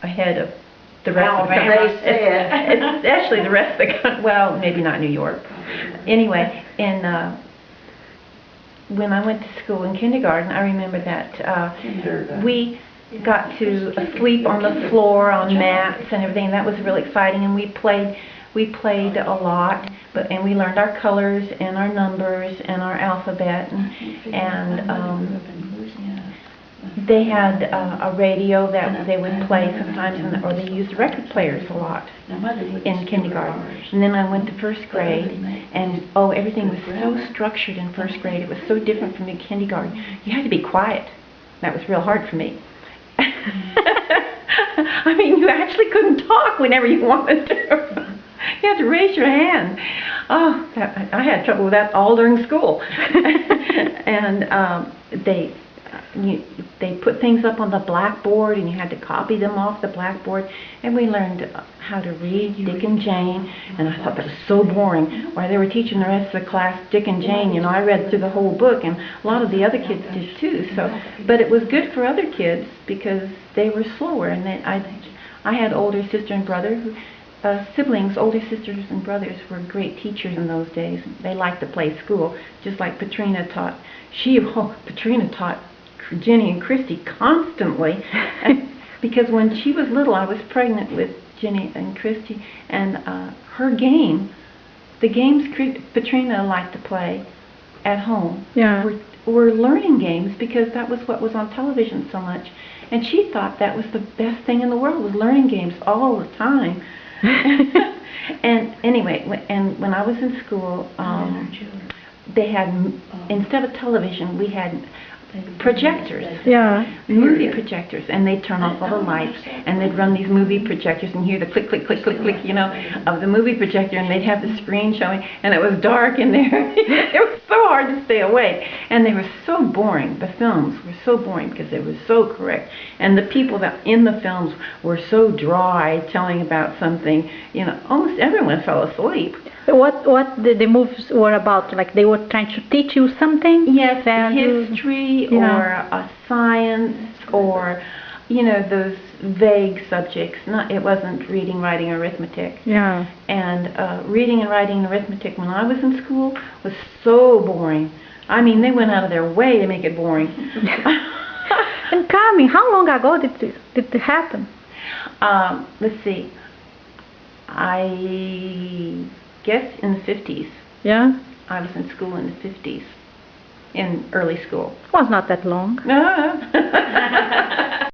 ahead of the rest of the Alabama. country. It's actually the rest of the country. Well, maybe not New York. Anyway, when I went to school in kindergarten, I remember that we got to sleep on the floor on mats and everything. That was really exciting, and we played a lot, and we learned our colors and our numbers and our alphabet, and they had a radio that they would play sometimes, or they used record players a lot in kindergarten. And then I went to first grade, and everything was so structured in first grade. It was so different from in kindergarten. You had to be quiet. That was real hard for me. I mean, you actually couldn't talk whenever you wanted to. You had to raise your hand. Oh, I had trouble with that all during school. And they put things up on the blackboard, and you had to copy them off the blackboard. And we learned how to read Dick and Jane, and I thought that was so boring. While they were teaching the rest of the class Dick and Jane, you know, I read through the whole book, and a lot of the other kids did too. But it was good for other kids because they were slower, and I had older sister and brother siblings. Older sisters and brothers were great teachers in those days. They liked to play school, just like Patrina taught. Patrina taught Jenny and Christy constantly, because when she was little, I was pregnant with Jenny and Christy, and the games Patrina liked to play at home were learning games, because that was what was on television so much, and she thought that was the best thing in the world, was learning games all the time. And anyway, when I was in school, they had, instead of television, we had projectors, movie projectors, and they'd turn off all the lights, and they'd run these movie projectors, and hear the click, click, click, click, click, you know, of the movie projector, and they'd have the screen showing, and it was dark in there. It was so hard to stay awake, and they were so boring. The films were so boring because they were so correct, and the people that in the films were so dry, telling about something, you know, almost everyone fell asleep. What the movies were about? Like they were trying to teach you something? Yes, history or science, or, you know, those vague subjects. It wasn't reading, writing, arithmetic. Yeah. And reading and writing and arithmetic when I was in school was so boring. I mean, they went out of their way to make it boring. And Carmen, how long ago did it happen? Let's see. I guess in the 50s. Yeah? I was in school in the 50s, in early school. It was not that long. No.